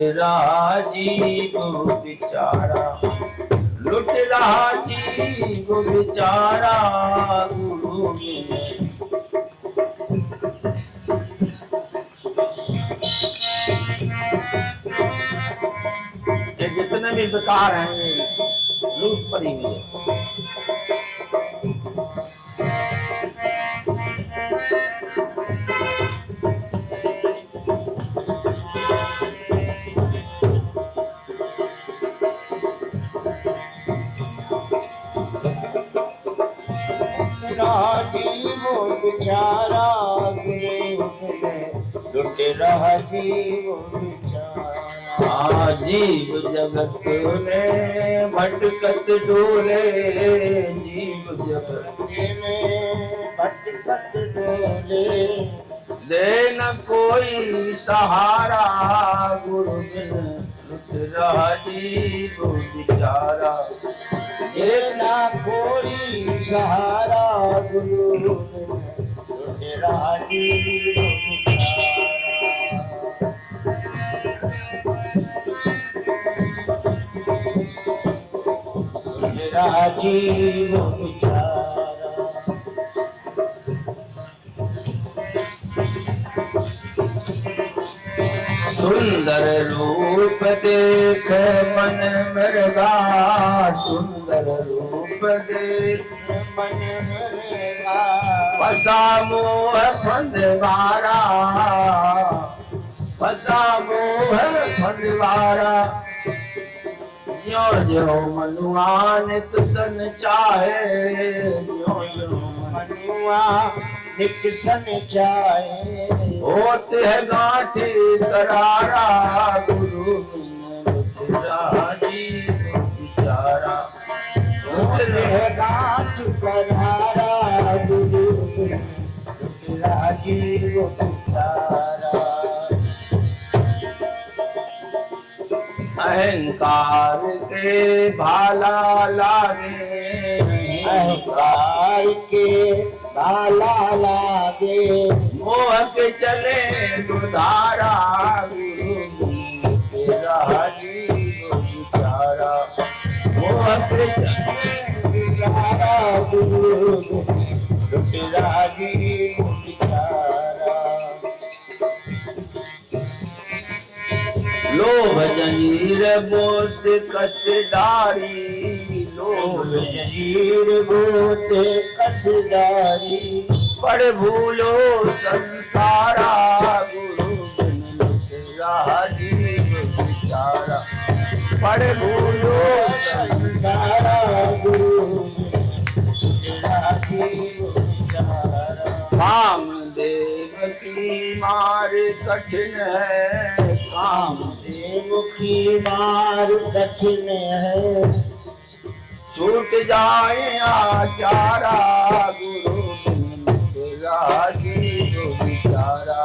राजीव बेचारा लुट रहा जीव बेचारा गुरु मिले। ये जितने भी बेकार हैं ये लूट पड़ी हुई है। जीव बेचारा गुरु मिले लुट रहा जीव बेचारा। जीव जगत में भटकत डोले जीव जगत में भटकत डोले दे न कोई सहारा गुरु बिन लुट रहा जीव बेचारा। दे न कोई सहारा गुरु बिन लुट रहा जीव बेचारा। जीव बेचारा। सुंदर रूप देख मन मरगा सुंदर रूप देख मन मरगा फसा मोह फंदवारा फसा मोह फंदवारा। ज्यो ज्यो मनुआ निकसन चाहे ज्यो ज्यो मनुआ निकसन चाहे होत है गांठी करारा गुरु बिन लुट जीव बेचारा। होत है गांठ करारा गुरु बिन लुट जीव बेचारा। अहंकार के भाला लागे अहंकार के भाला लागे मोह के चले दुधारा गुरु तेरा जीव बेचारा। मोह के चले बेचारा गुरु तेरा जीव बेचारा। लोभ जंजीर बोत कसदारी लोभ जंजीर बोत कसदारी पड़ भूलो संसारा गुरु बिन लुट रहा जीव बेचारा। पड़ भूलो संसारा गुरु तेरा जीव बेचारा। कामदेव की मार कठिन है कामदेव की मार कठिन है छूट जाए आचारा गुरु बिन तेरा जीव बेचारा।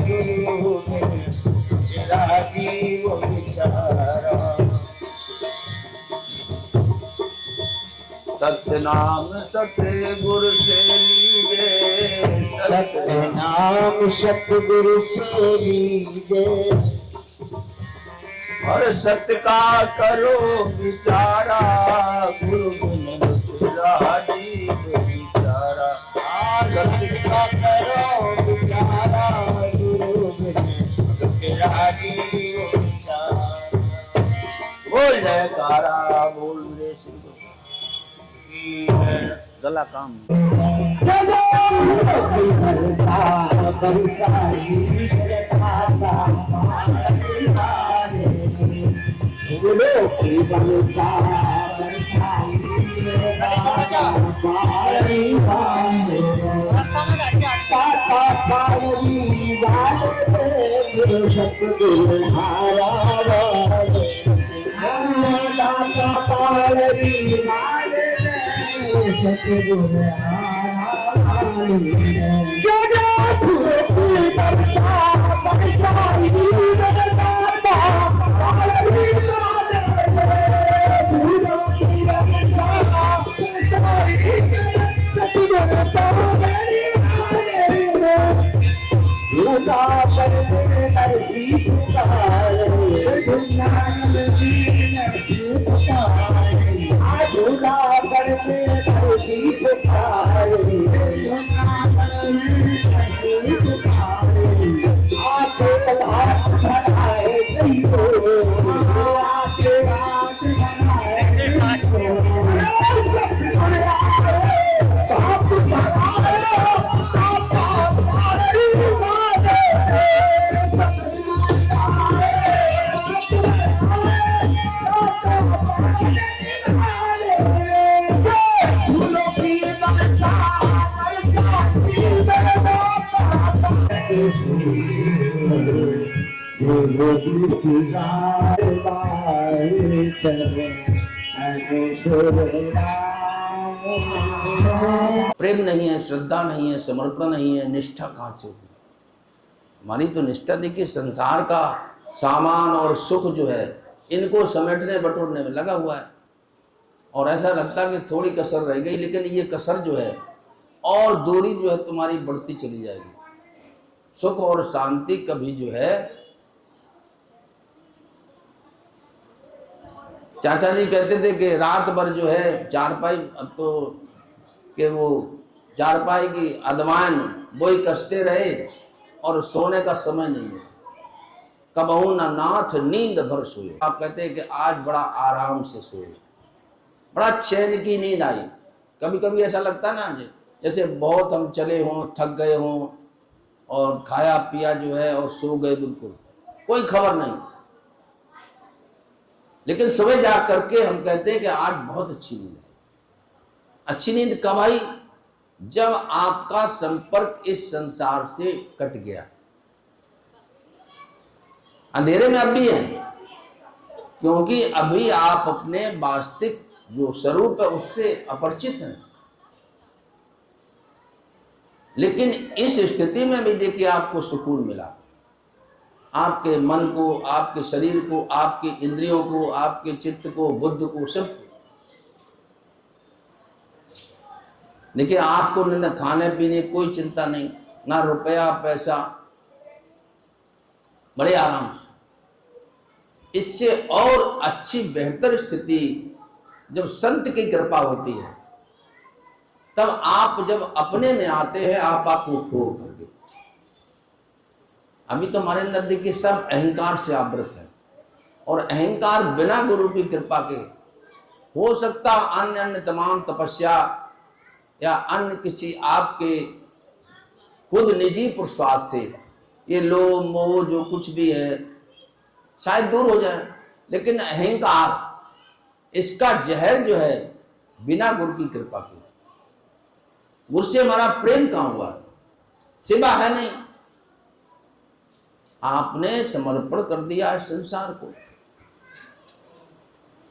गुरु तेरा जीव बेचारा। सतनाम सतगुरु से लीजे सतनाम सतगुरु से लीजे और सत्य का करो विचारा गुरु बिन लुट रहा जीव बेचारा। सत्य का करो विचारा गुरु बिन लुट रहा जीव बेचारा। बोल जयकारा बोल मेरे श्री गला काम Luta करके नरसी पुकारे झूला करके नरसी पुकारे झूला करके नरसी पुकारे झूला करके नरसी पुकारे आके हाथ बढ़ाए कहियो आके हाथ बढ़ाए प्रेम नहीं है, श्रद्धा नहीं है, समर्पण नहीं है, निष्ठा कहाँ से होगी? हमारी तो निष्ठा देखिए संसार का सामान और सुख जो है इनको समेटने बटोरने में लगा हुआ है, और ऐसा लगता है कि थोड़ी कसर रह गई, लेकिन ये कसर जो है और दूरी जो है तुम्हारी बढ़ती चली जाएगी। सुख और शांति कभी जो है, चाचा जी कहते थे कि रात भर जो है चारपाई, अब तो कि वो चारपाई की अदवान वही कसते रहे और सोने का समय नहीं है। कबहू ना नाथ नींद भर सोए। आप कहते हैं कि आज बड़ा आराम से सोए, बड़ा चैन की नींद आई। कभी कभी ऐसा लगता ना जैसे बहुत हम चले हों, थक गए हों और खाया पिया जो है और सो गए, बिल्कुल कोई खबर नहीं। लेकिन सुबह जा करके हम कहते हैं कि आज बहुत अच्छी नींद है। अच्छी नींद कब आई? जब आपका संपर्क इस संसार से कट गया। अंधेरे में अब भी है, क्योंकि अभी आप अपने वास्तविक जो स्वरूप है उससे अपरिचित हैं। लेकिन इस स्थिति में भी देखिए आपको सुकून मिला, आपके मन को, आपके शरीर को, आपके इंद्रियों को, आपके चित्त को, बुद्ध को, सब। देखिए आपको न खाने पीने कोई चिंता नहीं, ना रुपया पैसा, बड़े आराम से। इससे और अच्छी बेहतर स्थिति जब संत की कृपा होती है, तब आप जब अपने में आते हैं, आपको खो करके। अभी तो हमारे अंदर देखिए सब अहंकार से आवृत है, और अहंकार बिना गुरु की कृपा के हो सकता अन्य अन्य तमाम तपस्या या अन्य किसी आपके खुद निजी पुरुषार्थ से ये लोभ मोह जो कुछ भी है शायद दूर हो जाए। लेकिन अहंकार, इसका जहर जो है बिना गुरु की कृपा के, गुरु से हमारा प्रेम कहां हुआ? सेवा है नहीं, आपने समर्पण कर दिया है संसार को।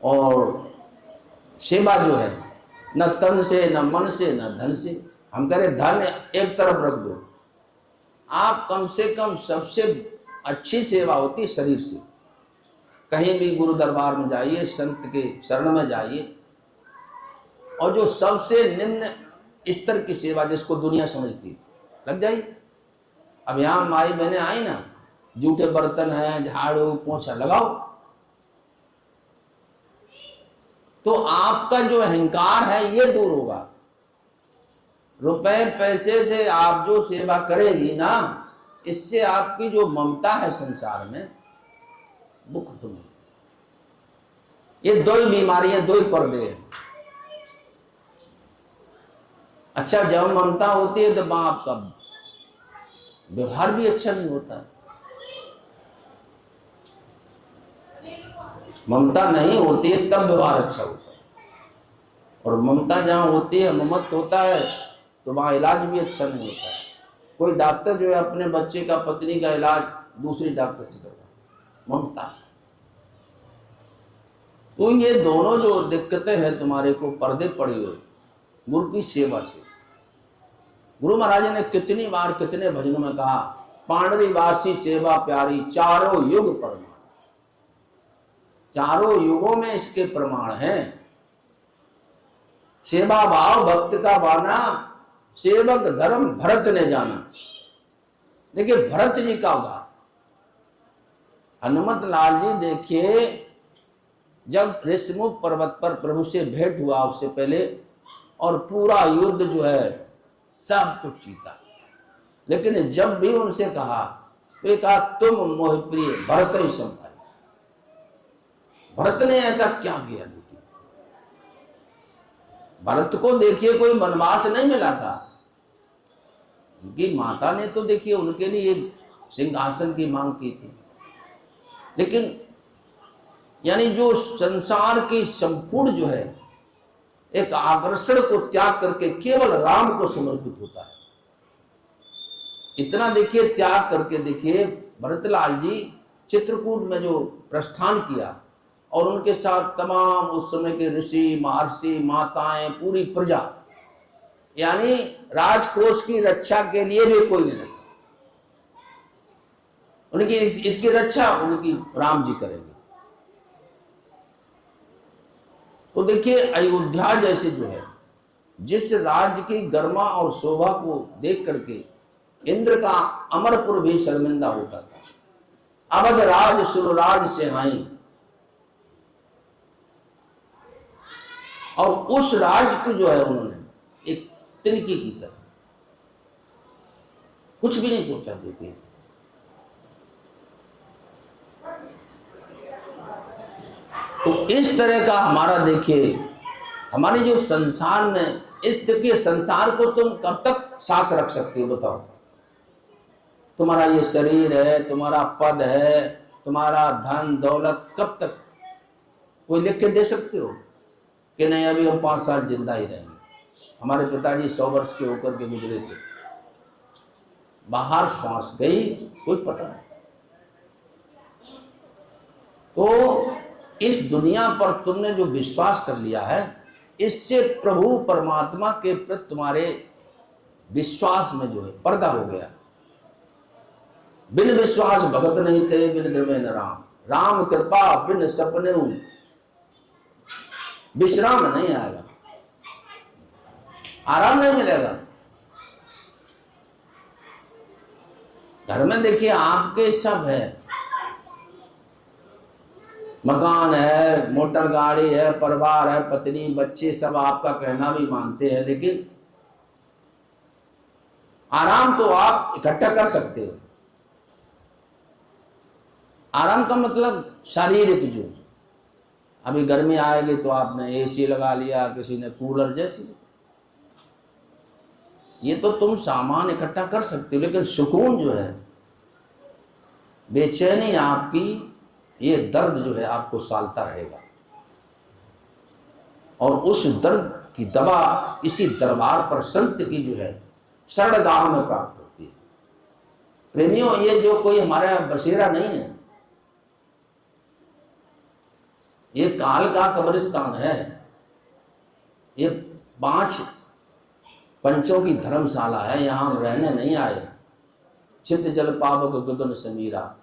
और सेवा जो है न तन से, न मन से, न धन से। हम कह रहे धन एक तरफ रख दो, आप कम से कम सबसे अच्छी सेवा होती है शरीर से। कहीं भी गुरु दरबार में जाइए, संत के शरण में जाइए, और जो सबसे निम्न स्तर की सेवा जिसको दुनिया समझती है, लग जाइए। अब यहाँ माई बहने आई ना, जूठे बर्तन हैं, झाड़ू पोछा लगाओ, तो आपका जो अहंकार है ये दूर होगा। रुपए पैसे से आप जो सेवा करेगी ना, इससे आपकी जो ममता है संसार में वो खत्म हो। ये दो ही बीमारियां, दो ही पर्दे हैं। अच्छा, जब ममता होती है तो आपका व्यवहार भी अच्छा नहीं होता है। ममता नहीं होती है तब व्यवहार अच्छा होता है, और ममता जहां होती है, ममत होता है, तो वहां इलाज भी अच्छा नहीं होता है। कोई डॉक्टर जो है अपने बच्चे का, पत्नी का इलाज दूसरी डॉक्टर से करता है, ममता। तो ये दोनों जो दिक्कतें हैं तुम्हारे को पर्दे पड़े हुए गुरु की सेवा से। गुरु महाराज ने कितनी बार कितने भजनों में कहा, पांडरी वासी सेवा प्यारी, चारों युग प्रमाण। चारों युगों में इसके प्रमाण हैं। सेवा भाव भक्त का बाना, सेवक धर्म भरत ने जाना। देखिए भरत जी का उदाहरण, हनुमत लाल जी देखिए, जब ऋषिमुख पर्वत पर प्रभु से भेंट हुआ उससे पहले, और पूरा युद्ध जो है सब कुछ जीता, लेकिन जब भी उनसे कहा तो एक कहा तुम मोह प्रिय भरत ही संभाल। भरत ने ऐसा क्या किया? देखिए, भरत को देखिए कोई वनवास नहीं मिला था, उनकी माता ने तो देखिए उनके लिए एक सिंहासन की मांग की थी, लेकिन यानी जो संसार की संपूर्ण जो है एक आकर्षण को त्याग करके केवल राम को समर्पित होता है। इतना देखिए त्याग करके देखिए भरतलाल जी चित्रकूट में जो प्रस्थान किया, और उनके साथ तमाम उस समय के ऋषि महर्षि माताएं पूरी प्रजा, यानी राजकोष की रक्षा के लिए भी कोई नहीं लगा। उनकी इसकी रक्षा उनकी राम जी करेंगे। तो देखिए अयोध्या जैसे जो है, जिस राज्य की गरिमा और शोभा को देख करके इंद्र का अमरपुर भी शर्मिंदा होता था। अवध राज सुरराज से हाई, और उस राज्य को जो है उन्होंने एक तिनकी की तरह कुछ भी नहीं सोचा। देखिए तो इस तरह का हमारा देखिए हमारे जो संसार में, इस देखिए संसार को तुम कब तक साथ रख सकते हो बताओ? तुम्हारा ये शरीर है, तुम्हारा पद है, तुम्हारा धन दौलत, कब तक कोई लिख के दे सकते हो कि नहीं अभी हम 5 साल जिंदा ही रहेंगे? हमारे पिताजी 100 वर्ष के होकर के गुजरे थे, बाहर श्वास गई कोई पता नहीं। तो इस दुनिया पर तुमने जो विश्वास कर लिया है, इससे प्रभु परमात्मा के प्रति तुम्हारे विश्वास में जो है पर्दा हो गया। बिन विश्वास भगत नहीं थे, बिन द्रव्य न राम, राम कृपा बिन सपने विश्राम नहीं आएगा, आराम नहीं मिलेगा। घर में देखिए आपके सब है, मकान है, मोटर गाड़ी है, परिवार है, पत्नी बच्चे सब आपका कहना भी मानते हैं, लेकिन आराम तो आप इकट्ठा कर सकते हो। आराम का मतलब शारीरिक, जो अभी गर्मी आएगी तो आपने एसी लगा लिया, किसी ने कूलर, जैसी ये तो तुम सामान इकट्ठा कर सकते हो, लेकिन सुकून जो है, बेचैनी आपकी, ये दर्द जो है आपको सालता रहेगा। और उस दर्द की दवा इसी दरबार पर संत की जो है शरणगाह में प्राप्त होती है। प्रेमियों, ये जो कोई हमारा बसेरा नहीं है, ये काल का कब्रिस्तान है। ये 5 पंचों की धर्मशाला है, यहां हम रहने नहीं आए। चित जल पावक गगन समीरा,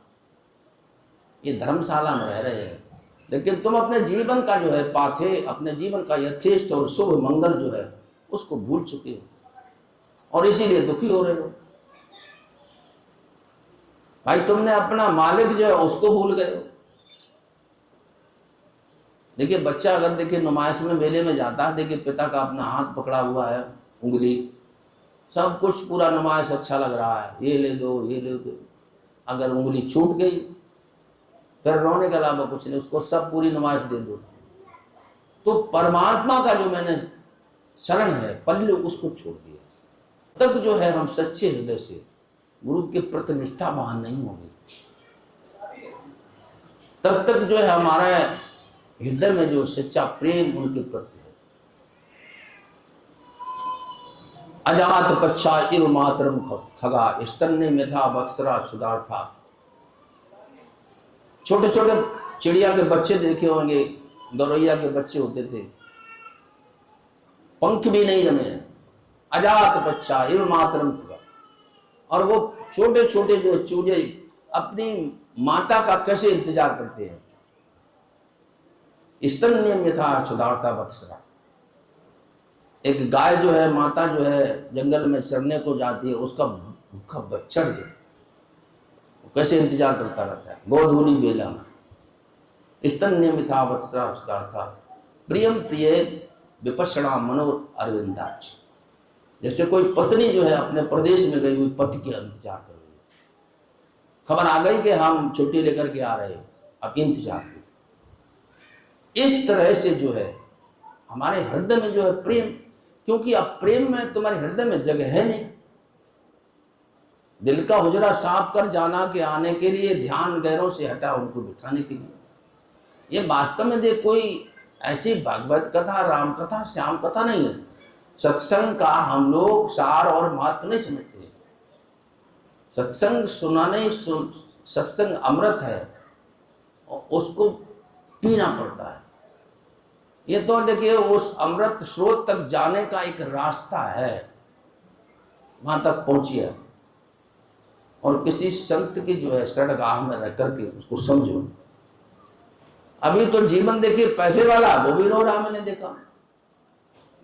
ये धर्मशाला में रह रहे हैं, लेकिन तुम अपने जीवन का जो है पाथे, अपने जीवन का यथेष्ट और शुभ मंगल जो है उसको भूल चुके हो, और इसीलिए दुखी हो रहे हो। भाई तुमने अपना मालिक जो है उसको भूल गए हो। देखिए बच्चा अगर देखिए नुमाइश में मेले में जाता है, देखिए पिता का अपना हाथ पकड़ा हुआ है, उंगली, सब कुछ पूरा नुमाइश अच्छा लग रहा है, ये ले दो ये ले दो। अगर उंगली छूट गई फिर रोने के अलावा कुछ नहीं, उसको सब पूरी नुमाइश दे दो। तो परमात्मा का जो मैंने शरण है पल्लू, उसको छोड़ दिया। तब जो है हम सच्चे हृदय से गुरु के प्रति निष्ठावान नहीं होंगे, तब तक जो है हमारा हृदय में जो सच्चा प्रेम उनके प्रति है। अजात पच्छा इव मातरम खगा, स्तन्य मेधा वत्सरा सुदार्था। छोटे छोटे चिड़िया के बच्चे देखे होंगे, गौरैया के बच्चे होते थे, पंख भी नहीं जमे, अजात बच्चा इव मातरम खगा। और वो छोटे छोटे जो चूजे अपनी माता का कैसे इंतजार करते हैं। स्तन्य मेधा सुदार्था वत्सरा। एक गाय जो है, माता जो है जंगल में चरने को जाती है, उसका भूखा बच्चा जो कैसे इंतजार करता रहता है। गोधूली बेला स्तन नियमिता वत्सरा था प्रियम प्रिय विपश्यणा मनो अरविंदाक्ष। जैसे कोई पत्नी जो है अपने प्रदेश में गई हुई पति के इंतजार कर रही है, खबर आ गई कि हम छुट्टी लेकर के आ रहे हैं, अब इंतजार करो। इस तरह से जो है हमारे हृदय में जो है प्रेम, क्योंकि अब प्रेम में तुम्हारे हृदय में जगह है नहीं। दिल का हुजरा साफ कर जाना के आने के लिए, ध्यान गैरों से हटा उनको बिठाने के लिए। ये वास्तव में देख कोई ऐसी भागवत कथा, राम कथा, श्याम कथा नहीं है। सत्संग का हम लोग सार और महत्व नहीं समझते। सत्संग सुनाने, सत्संग अमृत है और उसको पीना पड़ता है। ये तो देखिए उस अमृत स्रोत तक जाने का एक रास्ता है, वहां तक पहुंचिए और किसी संत की जो है शरणगाह में रह करके उसको समझो। अभी तो जीवन देखिए पैसे वाला वो भी रो रहा, मैंने देखा।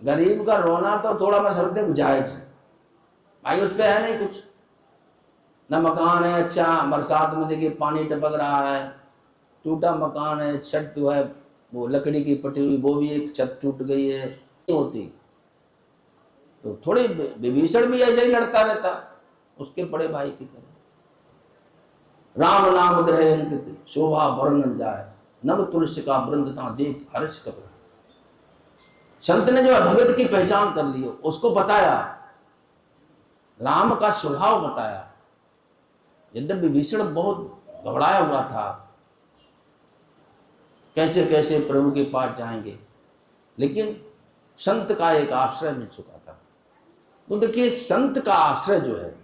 गरीब का रोना तो थोड़ा मैं समझते गुजारिश भाई, उस पे है नहीं कुछ, न मकान है अच्छा, बरसात में देखिए पानी टपक रहा है, टूटा मकान है, छत जो है वो लकड़ी की पटी हुई, वो भी एक छत टूट गई है, नहीं होती तो थोड़ी विभीषण भी ऐसे ही लड़ता रहता उसके बड़े भाई की तरह। राम नाम ग्रहण शोभा वर्णन जाए, नव तुलसी का वृंदता देख हर्ष कपड़ा। संत ने जो भगत की पहचान कर ली, उसको बताया, राम का स्वभाव बताया। यद्यपि विभीषण बहुत घबराया हुआ था, कैसे कैसे प्रभु के पास जाएंगे, लेकिन संत का एक आश्रय मिल चुका था। तो देखिए संत का आश्रय जो है,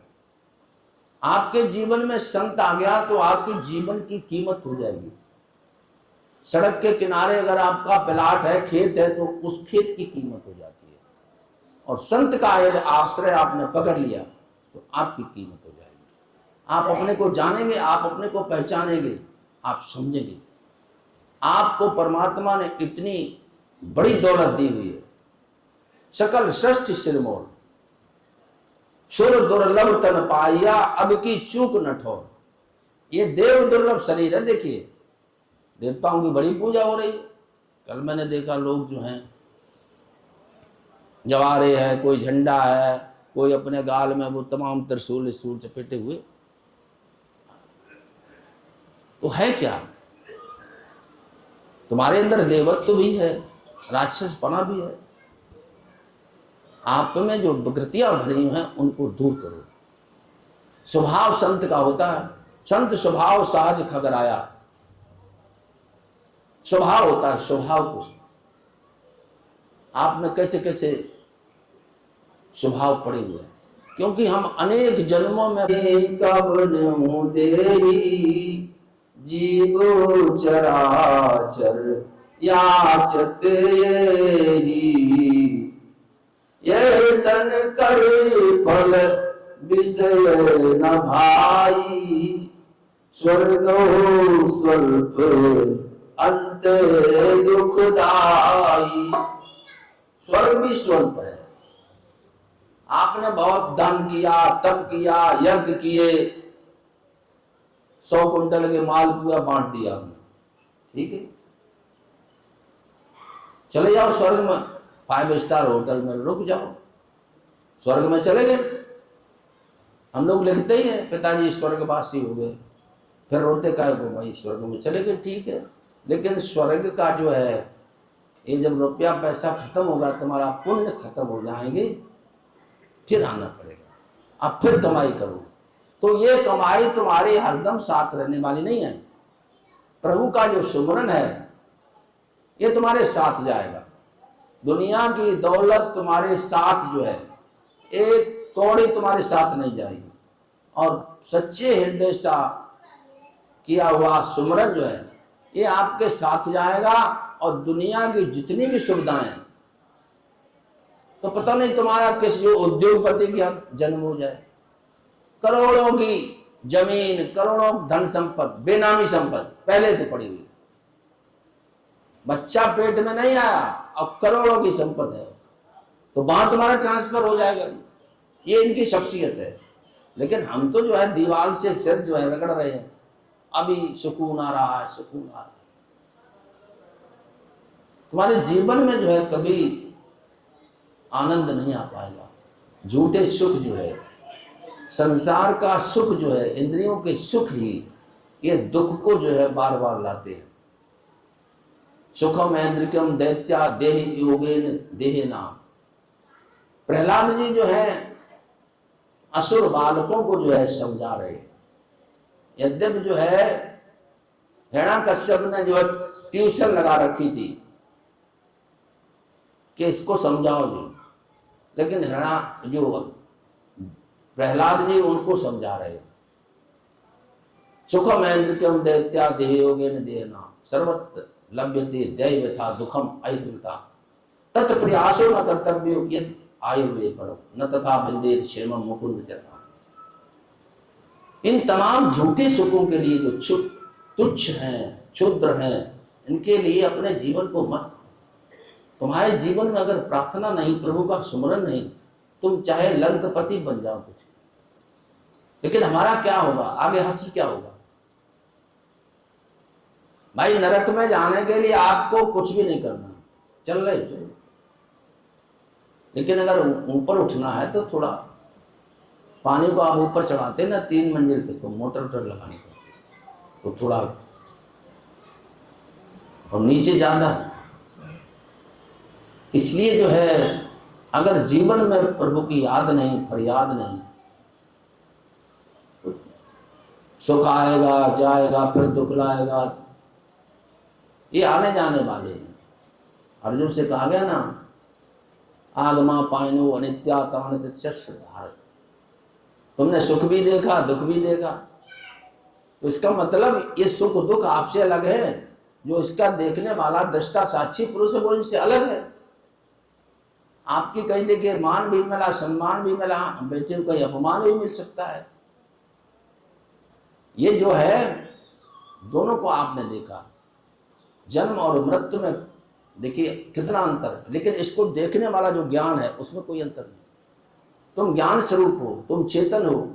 आपके जीवन में संत आ गया तो आपके जीवन की कीमत हो जाएगी। सड़क के किनारे अगर आपका प्लाट है, खेत है, तो उस खेत की कीमत हो जाती है। और संत का यदि आश्रय आपने पकड़ लिया तो आपकी कीमत हो जाएगी। आप अपने को जानेंगे, आप अपने को पहचानेंगे, आप समझेंगे। आपको परमात्मा ने इतनी बड़ी दौलत दी हुई है, सकल सृष्टि सिरमौर, सुर दुर्लभ तन पाया, अब की चूक न ठोर। ये देव दुर्लभ शरीर है। देखिए देवताओं की बड़ी पूजा हो रही है। कल मैंने देखा लोग जो हैं जवारे हैं, कोई झंडा है, कोई अपने गाल में वो तमाम त्रिशूल सूल चपेटे हुए। तो है क्या? तुम्हारे अंदर देवत्व भी है, राक्षसपना भी है। आप में जो विकृतियां भरी हैं उनको दूर करो। स्वभाव संत का होता है, संत स्वभाव सहज खगराया। स्वभाव होता है, स्वभाव को आप में कैसे कैसे स्वभाव पड़े हुए हैं, क्योंकि हम अनेक जन्मों में जीवो चराचर याचत ये तन कर फल विषय न भाई, स्वर्गो स्वल्प अंत दुखदाई। स्वर्ग भी स्वल्प है। आपने बहुत दान किया, तप किया, यज्ञ किए, 100 कुंटल के माल पूरा बांट दिया आपने, ठीक है, चले जाओ स्वर्ग में, 5 स्टार होटल में रुक जाओ, स्वर्ग में चले गए। हम लोग लिखते ही हैं पिताजी स्वर्गवासी हो गए, फिर रोते काहे को, भाई स्वर्ग में चले गए, ठीक है। लेकिन स्वर्ग का जो है ये जब रुपया पैसा खत्म होगा, तुम्हारा पुण्य खत्म हो जाएंगे, फिर आना पड़ेगा, अब फिर कमाई करो। तो ये कमाई तुम्हारे हरदम साथ रहने वाली नहीं है। प्रभु का जो सुमरन है ये तुम्हारे साथ जाएगा। दुनिया की दौलत तुम्हारे साथ जो है, एक कौड़ी तुम्हारे साथ नहीं जाएगी। और सच्चे हृदय सा किया हुआ सुमरन जो है ये आपके साथ जाएगा। और दुनिया की जितनी भी सुविधाएं, तो पता नहीं तुम्हारा किस जो उद्योगपति की जन्म हो जाए, करोड़ों की जमीन, करोड़ों धन संपत्ति, बेनामी संपत्ति पहले से पड़ी हुई, बच्चा पेट में नहीं आया, अब करोड़ों की संपत्ति है, तो वहां तुम्हारा ट्रांसफर हो जाएगा। ये इनकी शख्सियत है। लेकिन हम तो जो है दीवार से सिर जो है रगड़ रहे हैं, अभी सुकून आ रहा है, सुकून आ रहा है। तुम्हारे जीवन में जो है कभी आनंद नहीं आ पाएगा। झूठे सुख जो है, संसार का सुख जो है, इंद्रियों के सुख ही ये दुख को जो है बार बार लाते हैं। सुखम ऐन्द्रिकम दैत्या देह योगेन देहे नाम। प्रहलाद जी जो है असुर बालकों को जो है समझा रहे। यद्यपि जो है हिरण्याकश्यप ने जो है ट्यूशन लगा रखी थी कि इसको समझाओ जी, लेकिन प्रहलाद जी उनको समझा रहे। सुखम ऐन्द्रिकम दैत्या देह योगेन देहना सर्वत्र लभ्यते दैवथा दुखम ऐन्द्रिता तत् प्रयासो न कर्तव्यो यत् आयुर्वे परम न तथा बिंदेत क्षेमम मुकुंद चरणा। इन तमाम झूठे सुखों के लिए जो तुच्छ हैं, क्षुद्र हैं, इनके लिए अपने जीवन को मत खाओ। तुम्हारे जीवन में अगर प्रार्थना नहीं, प्रभु का सुमरन नहीं, तुम चाहे लंकपति बन जाओ कुछ, लेकिन हमारा क्या होगा, आगे हाथी क्या होगा। भाई नरक में जाने के लिए आपको कुछ भी नहीं करना, चल रहे चलो, लेकिन अगर ऊपर उठना है तो थोड़ा पानी को आप ऊपर चढ़ाते ना 3 मंजिल पे, तो मोटर लगानी पड़ती, तो थोड़ा, और नीचे ज्यादा। इसलिए जो है अगर जीवन में प्रभु की याद नहीं, फरियाद नहीं, तो सुख आएगा जाएगा, फिर दुख लाएगा, ये आने जाने वाले हैं। अर्जुन से कहा गया ना, आगमा पायनो अनित्या भारत। तुमने सुख भी देखा, दुख भी देखा, तो इसका मतलब ये सुख दुख आपसे अलग है। जो इसका देखने वाला दृष्टा साक्षी पुरुष है वो इनसे अलग है। आपकी कहीं देखिए मान भी मिला, सम्मान भी मिला, बेचे कहीं अपमान भी मिल सकता है। ये जो है दोनों को आपने देखा, जन्म और मृत्यु में देखिए कितना अंतर है, लेकिन इसको देखने वाला जो ज्ञान है उसमें कोई अंतर नहीं। तुम ज्ञान स्वरूप हो, तुम चेतन हो,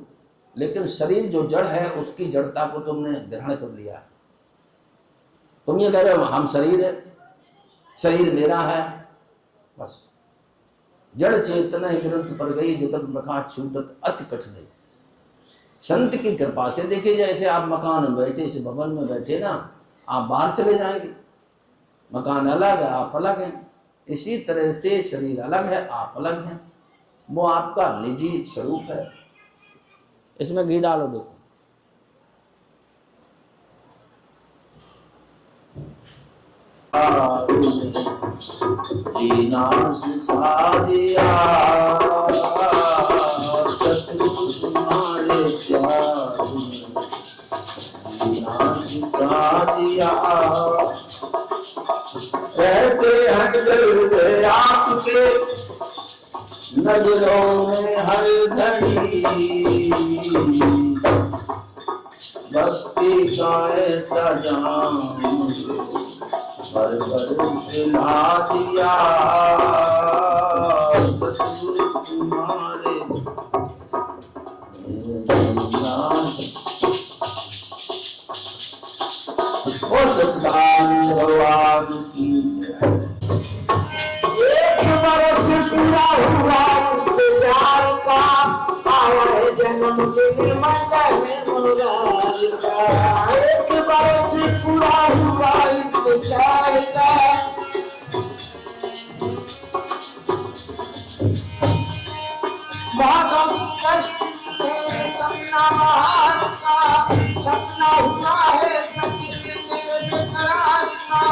लेकिन शरीर जो जड़ है उसकी जड़ता को तुमने ग्रहण कर लिया है। तुम ये कह रहे हो हम शरीर है, शरीर मेरा है, बस जड़ चेतना ग्रंथ पर गई जगत प्रकाश छूटत अति कठिन। संत की कृपा से देखिए, जैसे आप मकान में बैठे, इस भवन में बैठे ना, आप बाहर चले जाएंगे, मकान अलग है, आप अलग हैं। इसी तरह से शरीर अलग है, आप अलग हैं, वो आपका निजी स्वरूप है। इसमें घी डालो, देखो जीना सिखा दिया सतगुरु तुम्हारे प्यार जीना सिखा दिया। रहते हट गए आपके नजरों में हर घड़ी, भक्ति का ऐसा जाम भर भर पिला दिया सतगुरु तुम्हारे। ओ सत्तान भगवान की एक बरस पूरा हुआ इंतजार का, आए जन्म दिन मंगल मुराद का। एक बरस पूरा हुआ इंतजार का, भागम कष्ट में सपना महान का, सपना हुआ है सपने में बेकरार का।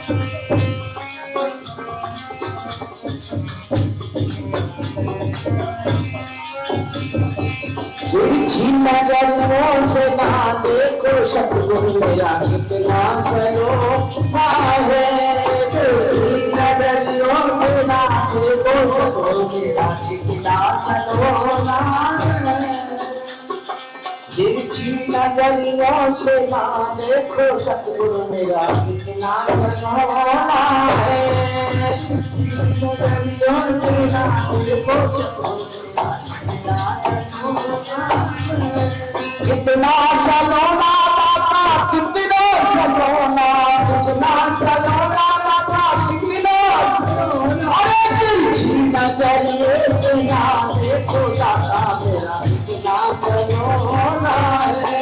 Thank you. नजरों से ना देखो सतगुरु मेरा कितना सलोना है। तिरछी नजरों से ना देखो सतगुरु मेरा कितना सलोना है। तिरछी नजरों से ना देखो सतगुरु मेरा कितना सलोना है। तिरछी नजरों से ना देखो सतगुरु कितना सलोना बाबा कितना सलोना, कितना सलोना बाबा कितना। अरे तिरछी नजरिए से ना देखो दादा मेरा कितना सलोना है।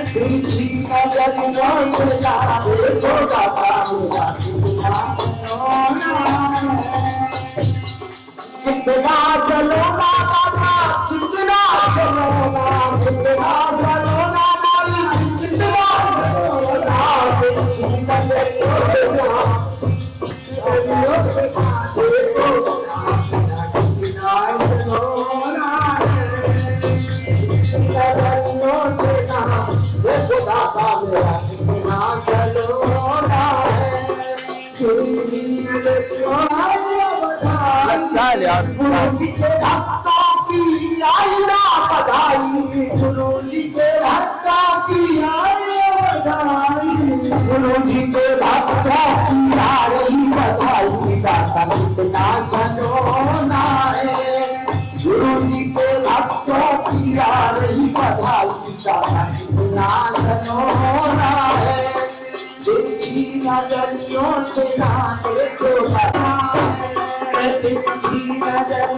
तिरछी नजरियों से ना देखो दादा मेरा कितना सलोना है। कितना सलोना बाबा कितना सलोना, कितना सलोना मालिक कितना सलोना। तिरछी नजरियों से ना देखो कितना सलोना है। तिरछी नजरियों से ना देखो दादा मेरा कितना सलोना है। तिरछी नजरियों गुरु जी के भक्तों की आई ना बधाई, गुरु जी के भक्तों की आई बधाई, गुरु जी के भक्तों की आई बधाई। दादा कितना सलोना है। गुरु जी के भक्तों की आई बधाई। दादा कितना सलोना है। तिरछी नजरियों से ना देखो तिरछी नजर